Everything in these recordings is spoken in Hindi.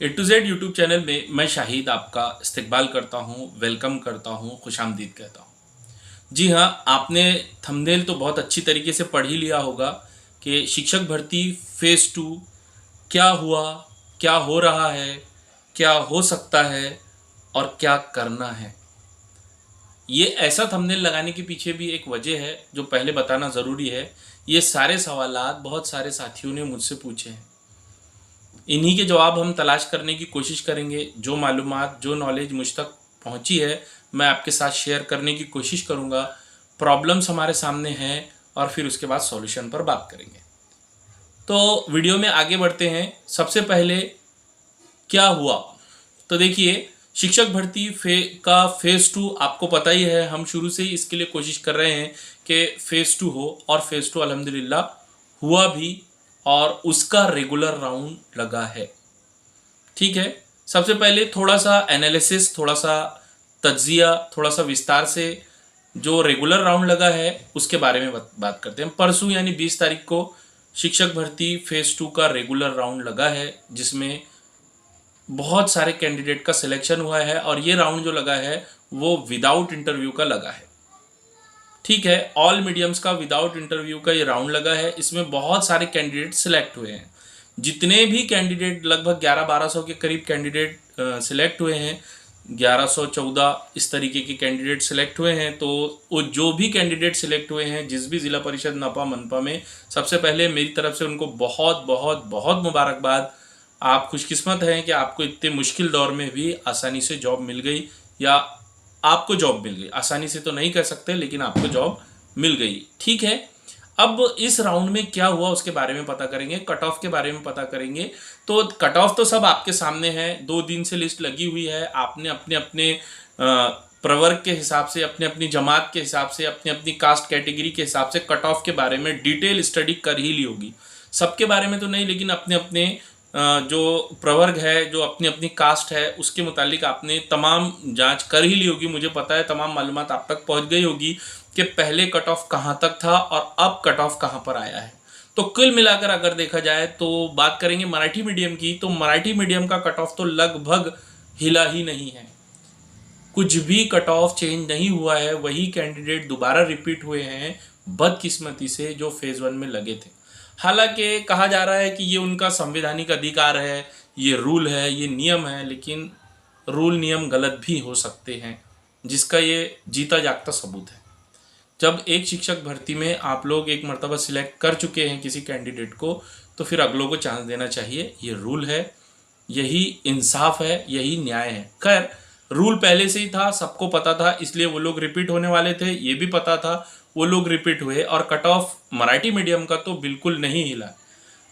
A to Z YouTube channel में मैं शाहिद आपका इस्तकबाल करता हूँ, वेलकम करता हूँ, खुशामदीद कहता हूँ। जी हाँ, आपने थंबनेल तो बहुत अच्छी तरीके से पढ़ ही लिया होगा कि शिक्षक भर्ती फ़ेज़ 2 क्या हुआ, क्या हो रहा है, क्या हो सकता है और क्या करना है। ये ऐसा थंबनेल लगाने के पीछे भी एक वजह है जो पहले बताना ज़रूरी है। ये सारे सवालात बहुत सारे साथियों ने मुझसे पूछे हैं। इन्हीं के जवाब हम तलाश करने की कोशिश करेंगे। जो मालूमात, जो नॉलेज मुझ तक पहुंची है, मैं आपके साथ शेयर करने की कोशिश करूंगा। प्रॉब्लम्स हमारे सामने हैं और फिर उसके बाद सॉल्यूशन पर बात करेंगे। तो वीडियो में आगे बढ़ते हैं। सबसे पहले क्या हुआ, तो देखिए, शिक्षक भर्ती का फ़ेज़ 2 आपको पता ही है। हम शुरू से ही इसके लिए कोशिश कर रहे हैं कि फ़ेज़ 2 हो, और फ़ेज़ 2 अल्हम्दुलिल्लाह हुआ भी, और उसका रेगुलर राउंड लगा है। ठीक है, सबसे पहले थोड़ा सा एनालिसिस, थोड़ा सा तज्जिया, थोड़ा सा विस्तार से जो रेगुलर राउंड लगा है उसके बारे में बात करते हैं। परसों यानी 20 तारीख को शिक्षक भर्ती फ़ेज़ 2 का रेगुलर राउंड लगा है, जिसमें बहुत सारे कैंडिडेट का सिलेक्शन हुआ है। और ये राउंड जो लगा है वो विदाउट इंटरव्यू का लगा है। ठीक है, ऑल मीडियम्स का विदाउट इंटरव्यू का ये राउंड लगा है। इसमें बहुत सारे कैंडिडेट सिलेक्ट हुए हैं। जितने भी कैंडिडेट, लगभग 1100-1200 के करीब कैंडिडेट सिलेक्ट हुए हैं, 1114 इस तरीके के कैंडिडेट सिलेक्ट हुए हैं। तो वो जो भी कैंडिडेट सिलेक्ट हुए हैं जिस भी ज़िला परिषद नपा मनपा में, सबसे पहले मेरी तरफ से उनको बहुत बहुत बहुत मुबारकबाद। आप खुशकिस्मत हैं कि आपको इतने मुश्किल दौर में भी आसानी से जॉब मिल गई, या आपको जॉब मिल गई। आसानी से तो नहीं कर सकते, लेकिन आपको जॉब मिल गई। ठीक है, अब इस राउंड में क्या हुआ उसके बारे में पता करेंगे, कट ऑफ के बारे में पता करेंगे। तो कट ऑफ तो सब आपके सामने है, 2 दिन से लिस्ट लगी हुई है। आपने अपने अपने प्रवर्ग के हिसाब से, अपने अपनी जमात के हिसाब से, अपनी अपनी कास्ट कैटेगरी के हिसाब से कट ऑफ के बारे में डिटेल स्टडी कर ही ली होगी। सबके बारे में तो नहीं, लेकिन अपने अपने जो प्रवर्ग है, जो अपनी अपनी कास्ट है, उसके मुतालिक आपने तमाम जांच कर ही ली होगी। मुझे पता है तमाम मालूमात आप तक पहुंच गई होगी कि पहले कट ऑफ कहाँ तक था और अब कट ऑफ कहाँ पर आया है। तो कुल मिलाकर अगर देखा जाए तो बात करेंगे मराठी मीडियम की, तो मराठी मीडियम का कट ऑफ तो लगभग हिला ही नहीं है। कुछ भी कट ऑफ चेंज नहीं हुआ है। वही कैंडिडेट दोबारा रिपीट हुए हैं, बदकिस्मती से, जो फ़ेज़ 1 में लगे थे। हालांकि कहा जा रहा है कि ये उनका संवैधानिक अधिकार है, ये रूल है, ये नियम है, लेकिन रूल नियम गलत भी हो सकते हैं, जिसका ये जीता जागता सबूत है। जब एक शिक्षक भर्ती में आप लोग एक मर्तबा सिलेक्ट कर चुके हैं किसी कैंडिडेट को, तो फिर अगलों को चांस देना चाहिए। ये रूल है, यही इंसाफ है, यही न्याय है। खैर, रूल पहले से ही था, सबको पता था, इसलिए वो लोग रिपीट होने वाले थे, ये भी पता था, वो लोग रिपीट हुए। और कट ऑफ मराठी मीडियम का तो बिल्कुल नहीं हिला।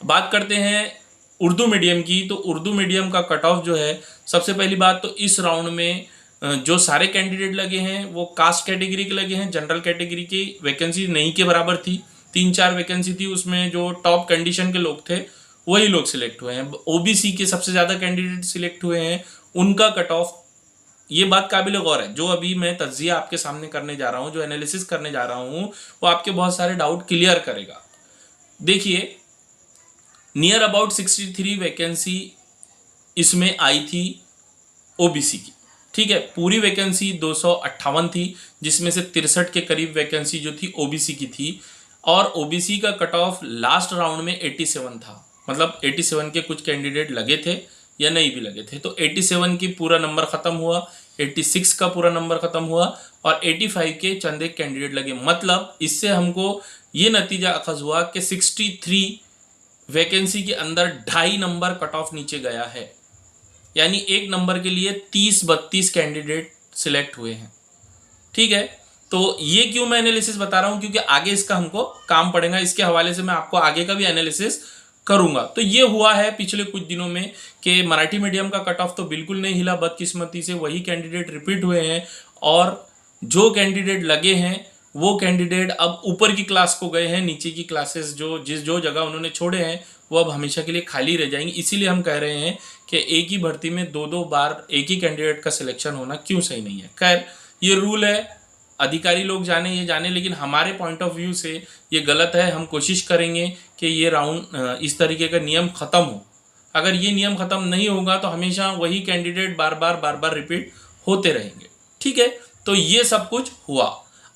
बात करते हैं उर्दू मीडियम की, तो उर्दू मीडियम का कट ऑफ जो है, सबसे पहली बात तो इस राउंड में जो सारे कैंडिडेट लगे हैं वो कास्ट कैटेगरी के लगे हैं। जनरल कैटेगरी की वैकेंसी नहीं के बराबर थी, 3-4 वैकेंसी थी। उसमें जो टॉप कंडीशन के लोग थे वही लोग सिलेक्ट हुए हैं। ओबीसी के सबसे ज़्यादा कैंडिडेट सिलेक्ट हुए हैं, उनका कट ऑफ, ये बात काबिल गौर है। जो अभी मैं तज्जिया आपके सामने करने जा रहा हूँ, जो एनालिसिस करने जा रहा हूँ, वो आपके बहुत सारे डाउट क्लियर करेगा। देखिए, नियर अबाउट 63 वैकेंसी इसमें आई थी ओबीसी की। ठीक है, पूरी वैकेंसी 258 थी, जिसमें से 63 के करीब वैकेंसी जो थी ओबीसी की थी। और ओबीसी का कट ऑफ लास्ट राउंड में 87 था। मतलब 87 के कुछ कैंडिडेट लगे थे या नहीं भी लगे थे, तो 87 की पूरा नंबर ख़त्म हुआ, 86 का पूरा नंबर ख़त्म हुआ, और 85 के चंद एक कैंडिडेट लगे। मतलब इससे हमको ये नतीजा अखज़ हुआ कि 63 वैकेंसी के अंदर 2.5 नंबर कट ऑफ नीचे गया है। यानी एक नंबर के लिए 30-32 कैंडिडेट सिलेक्ट हुए हैं। ठीक है, तो ये क्यों मैं एनालिसिस बता रहा हूँ, क्योंकि आगे इसका हमको काम पड़ेगा। इसके हवाले से मैं आपको आगे का भी एनालिसिस करूंगा। तो ये हुआ है पिछले कुछ दिनों में कि मराठी मीडियम का कट ऑफ तो बिल्कुल नहीं हिला, बदकिस्मती से वही कैंडिडेट रिपीट हुए हैं। और जो कैंडिडेट लगे हैं वो कैंडिडेट अब ऊपर की क्लास को गए हैं। नीचे की क्लासेस जो जगह उन्होंने छोड़े हैं वो अब हमेशा के लिए खाली रह जाएंगी। इसीलिए हम कह रहे हैं कि एक ही भर्ती में 2-2 बार एक ही कैंडिडेट का सिलेक्शन होना क्यों सही नहीं है। खैर, ये रूल है, अधिकारी लोग जाने ये जाने, लेकिन हमारे पॉइंट ऑफ व्यू से ये गलत है। हम कोशिश करेंगे कि ये राउंड, इस तरीके का नियम ख़त्म हो। अगर ये नियम खत्म नहीं होगा तो हमेशा वही कैंडिडेट बार बार रिपीट होते रहेंगे। ठीक है, तो ये सब कुछ हुआ।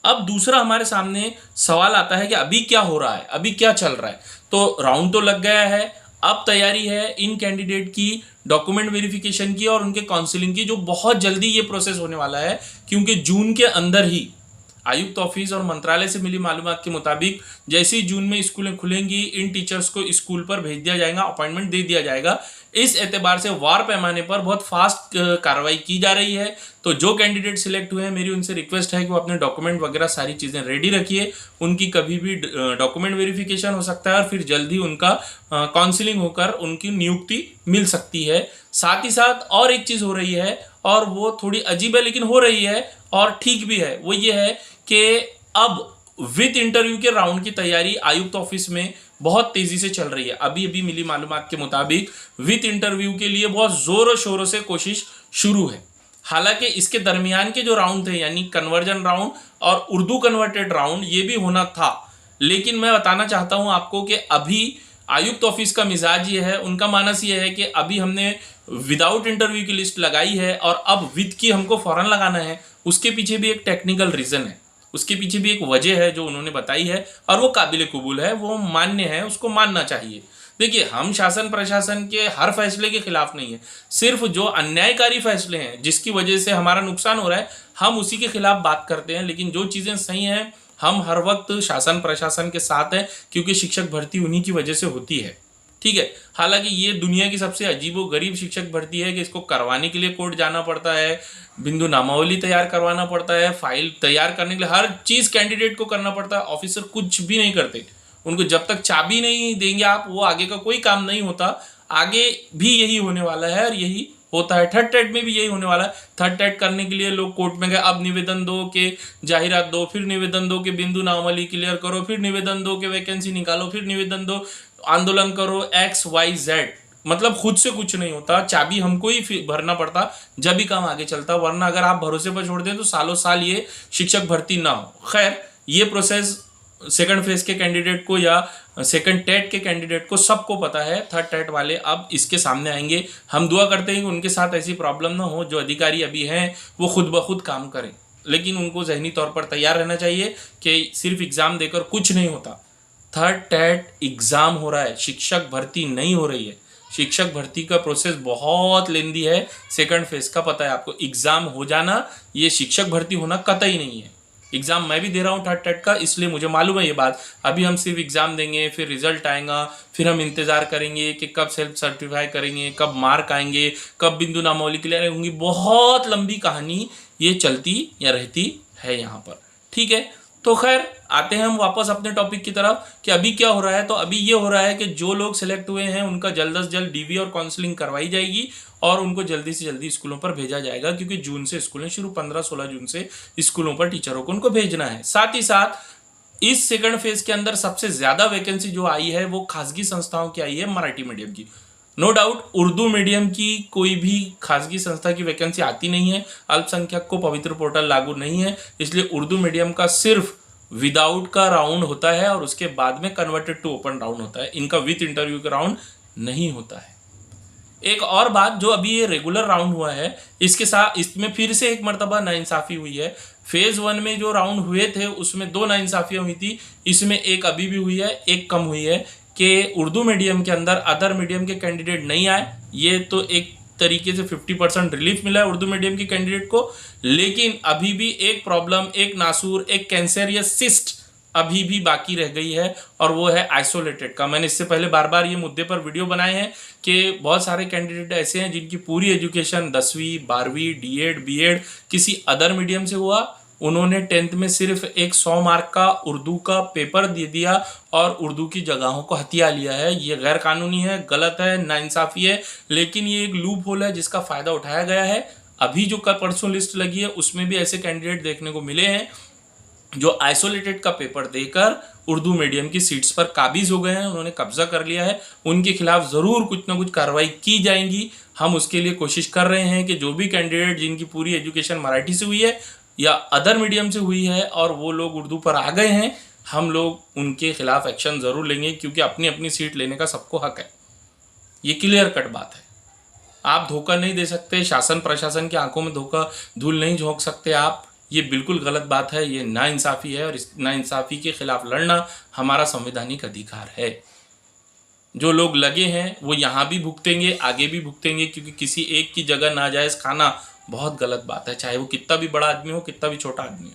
अब दूसरा हमारे सामने सवाल आता है कि अभी क्या हो रहा है, अभी क्या चल रहा है। तो राउंड तो लग गया है, अब तैयारी है इन कैंडिडेट की डॉक्यूमेंट वेरिफिकेशन की और उनके काउंसलिंग की, जो बहुत जल्दी ये प्रोसेस होने वाला है, क्योंकि जून के अंदर ही आयुक्त ऑफिस और मंत्रालय से मिली मालूमात के मुताबिक जैसे ही जून में स्कूलें खुलेंगी, इन टीचर्स को स्कूल पर भेज दिया जाएगा, अपॉइंटमेंट दे दिया जाएगा। इस एतबार से वार पैमाने पर बहुत फास्ट कार्रवाई की जा रही है। तो जो कैंडिडेट सिलेक्ट हुए हैं, मेरी उनसे रिक्वेस्ट है कि वो अपने डॉक्यूमेंट वगैरह सारी चीज़ें रेडी रखिए। उनकी कभी भी डॉक्यूमेंट वेरिफिकेशन हो सकता है और फिर जल्द ही उनका काउंसलिंग होकर उनकी नियुक्ति मिल सकती है। साथ ही साथ और एक चीज़ हो रही है, और वो थोड़ी अजीब है लेकिन हो रही है और ठीक भी है। वो ये है कि अब विद इंटरव्यू के राउंड की तैयारी आयुक्त ऑफिस में बहुत तेजी से चल रही है। अभी अभी मिली मालूमात के मुताबिक विद इंटरव्यू के लिए बहुत जोरों शोरों से कोशिश शुरू है। हालांकि इसके दरमियान के जो राउंड थे, यानी कन्वर्जन राउंड और उर्दू कन्वर्टेड राउंड, ये भी होना था। लेकिन मैं बताना चाहता हूं आपको कि अभी आयुक्त ऑफिस का मिजाज ये है, उनका मानस ये है कि अभी हमने विदाउट इंटरव्यू की लिस्ट लगाई है और अब विद की हमको फौरन लगाना है। उसके पीछे भी एक टेक्निकल रीजन है, उसके पीछे भी एक वजह है जो उन्होंने बताई है और वो काबिल कबूल है, वो मान्य है, उसको मानना चाहिए। देखिए, हम शासन प्रशासन के हर फैसले के खिलाफ नहीं है, सिर्फ जो अन्यायकारी फैसले हैं जिसकी वजह से हमारा नुकसान हो रहा है, हम उसी के खिलाफ बात करते हैं। लेकिन जो चीज़ें सही हैं, हम हर वक्त शासन प्रशासन के साथ हैं, क्योंकि शिक्षक भर्ती उन्हीं की वजह से होती है। ठीक है, हालांकि ये दुनिया की सबसे अजीबोगरीब शिक्षक भर्ती है कि इसको करवाने के लिए कोर्ट जाना पड़ता है, बिंदु नामावली तैयार करवाना पड़ता है, फाइल तैयार करने के लिए हर चीज़ कैंडिडेट को करना पड़ता है। ऑफिसर कुछ भी नहीं करते, उनको जब तक चाबी नहीं देंगे आप, वो आगे का कोई काम नहीं होता। आगे भी यही होने वाला है और यही होता है। थर्ड टेट में भी यही होने वाला है। थर्ड टेट करने के लिए लोग कोर्ट में गए, अब निवेदन दो के जाहिरात दो, फिर निवेदन दो के बिंदु नामावली क्लियर करो, फिर निवेदन दो के वैकेंसी निकालो, फिर निवेदन दो, आंदोलन करो, XYZ। मतलब खुद से कुछ नहीं होता, चाबी हमको ही भरना पड़ता, जब भी काम आगे चलता। वरना अगर आप भरोसे पर छोड़ दें तो सालों साल ये शिक्षक भर्ती ना हो। खैर, ये प्रोसेस सेकंड फेज के कैंडिडेट को या सेकंड टेट के कैंडिडेट को सबको पता है। थर्ड टेट वाले अब इसके सामने आएंगे। हम दुआ करते हैं कि उनके साथ ऐसी प्रॉब्लम ना हो, जो अधिकारी अभी हैं वो खुद ब खुद काम करें। लेकिन उनको जहनी तौर पर तैयार रहना चाहिए कि सिर्फ एग्ज़ाम देकर कुछ नहीं होता। थर्ड टेट एग्ज़ाम हो रहा है, शिक्षक भर्ती नहीं हो रही है। शिक्षक भर्ती का प्रोसेस बहुत लेंदी है, सेकंड फेज का पता है आपको। एग्ज़ाम हो जाना, ये शिक्षक भर्ती होना कतई नहीं है। एग्ज़ाम मैं भी दे रहा हूँ थर्ड टेट का, इसलिए मुझे मालूम है ये बात। अभी हम सिर्फ एग्ज़ाम देंगे, फिर रिजल्ट आएगा, फिर हम इंतज़ार करेंगे कि कब सेल्फ सर्टिफाई करेंगे, कब मार्क आएंगे, कब बिंदु नामावली क्लियर होंगी। बहुत लंबी कहानी ये चलती या रहती है यहाँ पर। ठीक है, तो खैर आते हैं हम वापस अपने टॉपिक की तरफ कि अभी क्या हो रहा है। तो अभी ये हो रहा है कि जो लोग सिलेक्ट हुए हैं उनका जल्द से जल्द डीवी और काउंसलिंग करवाई जाएगी और उनको जल्दी से जल्दी स्कूलों पर भेजा जाएगा, क्योंकि जून से स्कूलें शुरू, 15-16 जून से स्कूलों पर टीचरों को उनको भेजना है। साथ ही साथ इस सेकंड फेज के अंदर सबसे ज़्यादा वैकेंसी जो आई है वो खासगी संस्थाओं की आई है, मराठी मीडियम की। नो डाउट उर्दू मीडियम की कोई भी खासगी संस्था की वैकेंसी आती नहीं है। अल्पसंख्यक को पवित्र पोर्टल लागू नहीं है, इसलिए उर्दू मीडियम का सिर्फ विदाउट का राउंड होता है और उसके बाद में कन्वर्टेड टू ओपन राउंड होता है। इनका विथ इंटरव्यू का राउंड नहीं होता है। एक और बात, जो अभी ये रेगुलर राउंड हुआ है, इसके साथ इसमें फिर से एक मर्तबा नाइंसाफ़ी हुई है। फेज़ 1 में जो राउंड हुए थे उसमें 2 नाइंसाफ़ियाँ हुई थी, इसमें एक अभी भी हुई है, एक कम हुई है कि उर्दू मीडियम के अंदर अदर मीडियम के कैंडिडेट नहीं आए। ये तो एक तरीके से 50% रिलीफ मिला है उर्दू मीडियम के कैंडिडेट को। लेकिन अभी भी एक प्रॉब्लम, एक नासूर, एक कैंसरियस सिस्ट अभी भी बाकी रह गई है, और वो है आइसोलेटेड का। मैंने इससे पहले बार बार ये मुद्दे पर वीडियो बनाए हैं कि बहुत सारे कैंडिडेट ऐसे हैं जिनकी पूरी एजुकेशन 10वीं 12वीं डीएड बीएड किसी अदर मीडियम से हुआ। उन्होंने 10th में सिर्फ एक 100 मार्क का उर्दू का पेपर दे दिया और उर्दू की जगहों को हथिया लिया है। ये गैर कानूनी है, गलत है, नाइंसाफ़ी है, लेकिन ये एक लूप होल है जिसका फ़ायदा उठाया गया है। अभी जो कल परसों लिस्ट लगी है उसमें भी ऐसे कैंडिडेट देखने को मिले हैं जो आइसोलेटेड का पेपर देकर उर्दू मीडियम की सीट्स पर काबिज हो गए हैं, उन्होंने कब्जा कर लिया है। उनके खिलाफ ज़रूर कुछ ना कुछ कार्रवाई की जाएंगी। हम उसके लिए कोशिश कर रहे हैं कि जो भी कैंडिडेट जिनकी पूरी एजुकेशन मराठी से हुई है या अदर मीडियम से हुई है और वो लोग उर्दू पर आ गए हैं, हम लोग उनके खिलाफ एक्शन ज़रूर लेंगे, क्योंकि अपनी अपनी सीट लेने का सबको हक है। ये क्लियर कट बात है। आप धोखा नहीं दे सकते, शासन प्रशासन की आंखों में धोखा धूल नहीं झोंक सकते आप, ये बिल्कुल गलत बात है, ये नाइंसाफ़ी है और इस नाइंसाफ़ी के खिलाफ लड़ना हमारा संवैधानिक अधिकार है। जो लोग लगे हैं वो यहाँ भी भुगतेंगे, आगे भी भुगतेंगे, क्योंकि किसी एक की जगह नाजायज़ खाना बहुत गलत बात है, चाहे वो कितना भी बड़ा आदमी हो, कितना भी छोटा आदमी हो।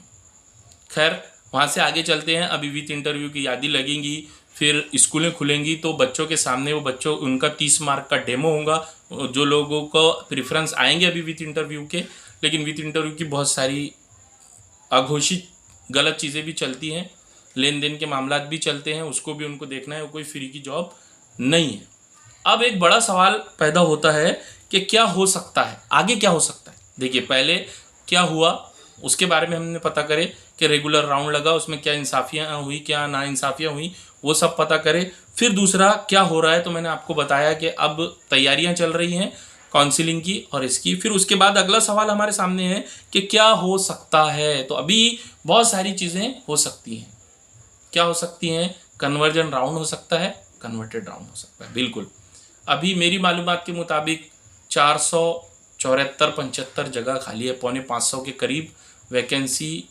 खैर, वहाँ से आगे चलते हैं। अभी विथ इंटरव्यू की यादी लगेंगी, फिर स्कूलें खुलेंगी तो बच्चों के सामने वो बच्चों उनका 30 मार्क का डेमो होगा। जो लोगों को प्रेफरेंस आएंगे अभी विथ इंटरव्यू के, लेकिन विथ इंटरव्यू की बहुत सारी अघोषित गलत चीज़ें भी चलती हैं, लेन देन के मामला भी चलते हैं, उसको भी उनको देखना है, वो कोई फ्री की जॉब नहीं है। अब एक बड़ा सवाल पैदा होता है कि क्या हो सकता है, आगे क्या हो सकता है। देखिए, पहले क्या हुआ उसके बारे में हमने पता करें कि रेगुलर राउंड लगा, उसमें क्या इंसाफियाँ हुई, क्या नाइंसाफियाँ हुई, वो सब पता करें। फिर दूसरा क्या हो रहा है, तो मैंने आपको बताया कि अब तैयारियां चल रही हैं काउंसिलिंग की और इसकी। फिर उसके बाद अगला सवाल हमारे सामने है कि क्या हो सकता है। तो अभी बहुत सारी चीज़ें हो सकती हैं। क्या हो सकती हैं? कन्वर्जन राउंड हो सकता है, कन्वर्टेड राउंड हो सकता है, बिल्कुल। अभी मेरी मालूमात के मुताबिक 474-75 जगह खाली है, 450 के करीब वैकेंसी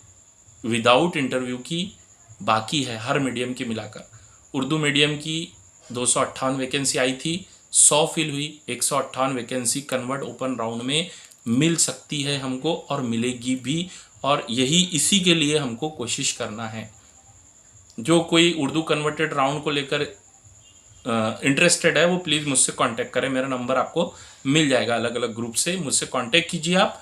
विदाउट इंटरव्यू की बाकी है, हर मीडियम की मिलाकर। उर्दू मीडियम की 258 वैकेंसी आई थी, 100 फिल हुई, 158 वैकेंसी कन्वर्ट ओपन राउंड में मिल सकती है हमको और मिलेगी भी, और यही इसी के लिए हमको कोशिश करना है। जो कोई उर्दू कन्वर्टेड राउंड को लेकर इंटरेस्टेड है वो प्लीज़ मुझसे कांटेक्ट करें, मेरा नंबर आपको मिल जाएगा अलग अलग ग्रुप से, मुझसे कांटेक्ट कीजिए आप।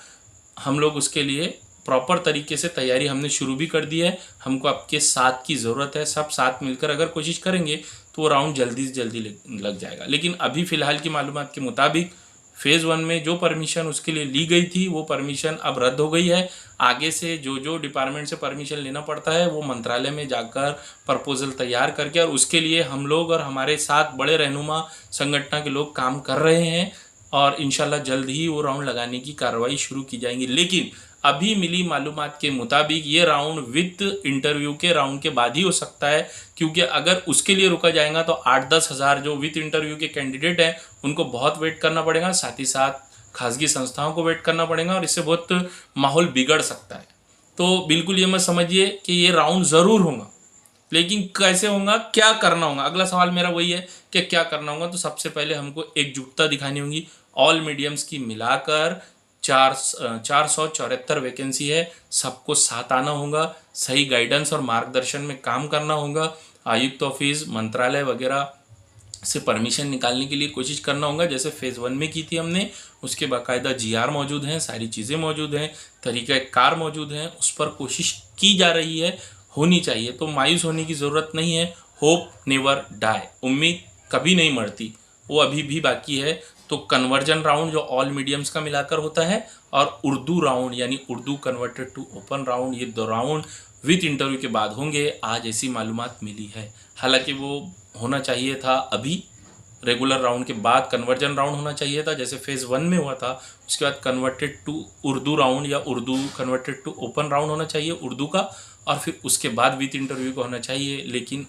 हम लोग उसके लिए प्रॉपर तरीके से तैयारी हमने शुरू भी कर दी है। हमको आपके साथ की ज़रूरत है, सब साथ मिलकर अगर कोशिश करेंगे तो वो राउंड जल्दी से जल्दी लग जाएगा। लेकिन अभी फ़िलहाल की मालूमात के मुताबिक फ़ेज़ 1 में जो परमिशन उसके लिए ली गई थी वो परमिशन अब रद्द हो गई है। आगे से जो जो डिपार्टमेंट से परमिशन लेना पड़ता है वो मंत्रालय में जाकर प्रपोजल तैयार करके, और उसके लिए हम लोग और हमारे साथ बड़े रहनुमा संगठन के लोग काम कर रहे हैं और इंशाल्लाह जल्द ही वो राउंड लगाने की कार्रवाई शुरू की जाएंगी। लेकिन अभी मिली मालूमात के मुताबिक ये राउंड विथ इंटरव्यू के राउंड के बाद ही हो सकता है, क्योंकि अगर उसके लिए रुका जाएगा तो 8-10 हज़ार जो विथ इंटरव्यू के कैंडिडेट हैं उनको बहुत वेट करना पड़ेगा, साथ ही साथ खासगी संस्थाओं को वेट करना पड़ेगा और इससे बहुत माहौल बिगड़ सकता है। तो बिल्कुल ये मत समझिए कि ये राउंड ज़रूर होगा, लेकिन कैसे होगा, क्या करना होगा, अगला सवाल मेरा वही है कि क्या करना होगा। तो सबसे पहले हमको एकजुटता दिखानी होगी, ऑल मीडियम्स की मिलाकर 474 वैकेंसी है, सबको साथ आना होगा, सही गाइडेंस और मार्गदर्शन में काम करना होगा, आयुक्त ऑफिस मंत्रालय वगैरह से परमिशन निकालने के लिए कोशिश करना होगा, जैसे फ़ेज़ 1 में की थी हमने। उसके बाकायदा GR मौजूद हैं, सारी चीज़ें मौजूद हैं, तरीक़ाकार मौजूद हैं, उस पर कोशिश की जा रही है, होनी चाहिए। तो मायूस होने की ज़रूरत नहीं है। होप नेवर डाई, उम्मीद कभी नहीं मरती, वो अभी भी बाकी है। तो कन्वर्जन राउंड जो ऑल मीडियम्स का मिलाकर होता है, और उर्दू राउंड यानी Urdu converted to open round, ये 2 राउंड विथ इंटरव्यू के बाद होंगे। आज ऐसी मालूमात मिली है, हालांकि वो होना चाहिए था अभी, रेगुलर राउंड के बाद कन्वर्जन राउंड होना चाहिए था, जैसे फ़ेज़ 1 में हुआ था। उसके बाद कन्वर्टेड टू उर्दू राउंड या Urdu converted to open round होना चाहिए उर्दू का, और फिर उसके बाद विथ इंटरव्यू का होना चाहिए। लेकिन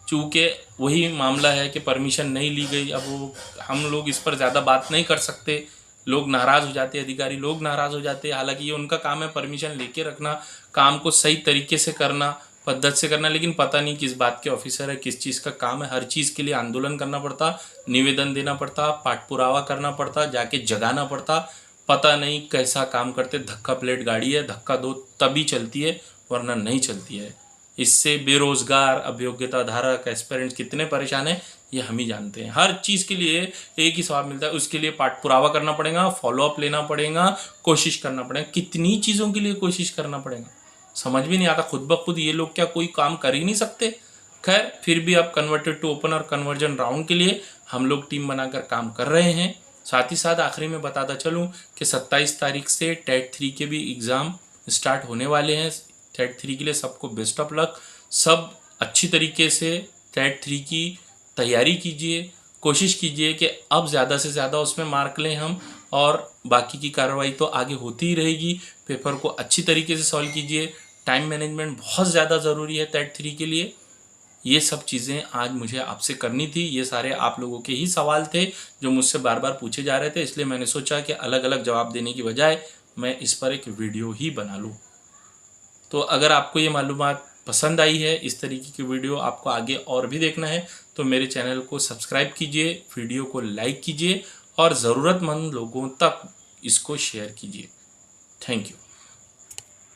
चूँकि वही मामला है कि परमिशन नहीं ली गई, अब वो हम लोग इस पर ज़्यादा बात नहीं कर सकते, लोग नाराज़ हो जाते, अधिकारी लोग नाराज़ हो जाते। हालांकि ये उनका काम है परमिशन लेके रखना, काम को सही तरीके से करना, पद्धत से करना, लेकिन पता नहीं किस बात के ऑफिसर है, किस चीज़ का काम है। हर चीज़ के लिए आंदोलन करना पड़ता, निवेदन देना पड़ता, पाठ पुरावा करना पड़ता, जाके जगाना पड़ता, पता नहीं कैसा काम करते। धक्का प्लेट गाड़ी है, धक्का दो तभी चलती है, वरना नहीं चलती है। इससे बेरोज़गार, अभियोग्यता धारक, एस्पिरेंट्स कितने परेशान हैं ये हम ही जानते हैं। हर चीज़ के लिए एक ही सवाल मिलता है, उसके लिए पाठ पुरावा करना पड़ेगा, फॉलोअप लेना पड़ेगा, कोशिश करना पड़ेगा। कितनी चीज़ों के लिए कोशिश करना पड़ेगा, समझ भी नहीं आता। खुद ब खुद ये लोग क्या कोई काम कर ही नहीं सकते। खैर, फिर भी अब कन्वर्टेड टू ओपन और कन्वर्जन राउंड के लिए हम लोग टीम बनाकर काम कर रहे हैं। साथ ही साथ आखिरी में बताता चलूँ कि 27 तारीख से टेट 3 के भी एग्ज़ाम स्टार्ट होने वाले हैं। टेट 3 के लिए सबको बेस्ट ऑफ लक। सब अच्छी तरीके से टेट 3 की तैयारी कीजिए, कोशिश कीजिए कि अब ज़्यादा से ज़्यादा उसमें मार्क लें हम, और बाकी की कार्रवाई तो आगे होती ही रहेगी। पेपर को अच्छी तरीके से सॉल्व कीजिए। टाइम मैनेजमेंट बहुत ज़्यादा ज़रूरी है टेट 3 के लिए। ये सब चीज़ें आज मुझे आपसे करनी थी। ये सारे आप लोगों के ही सवाल थे जो मुझसे बार बार पूछे जा रहे थे, इसलिए मैंने सोचा कि अलग अलग जवाब देने की बजाय मैं इस पर एक वीडियो ही बना लूँ। तो अगर आपको ये मालूमात पसंद आई है, इस तरीके की वीडियो आपको आगे और भी देखना है, तो मेरे चैनल को सब्सक्राइब कीजिए, वीडियो को लाइक कीजिए और ज़रूरतमंद लोगों तक इसको शेयर कीजिए। Thank you.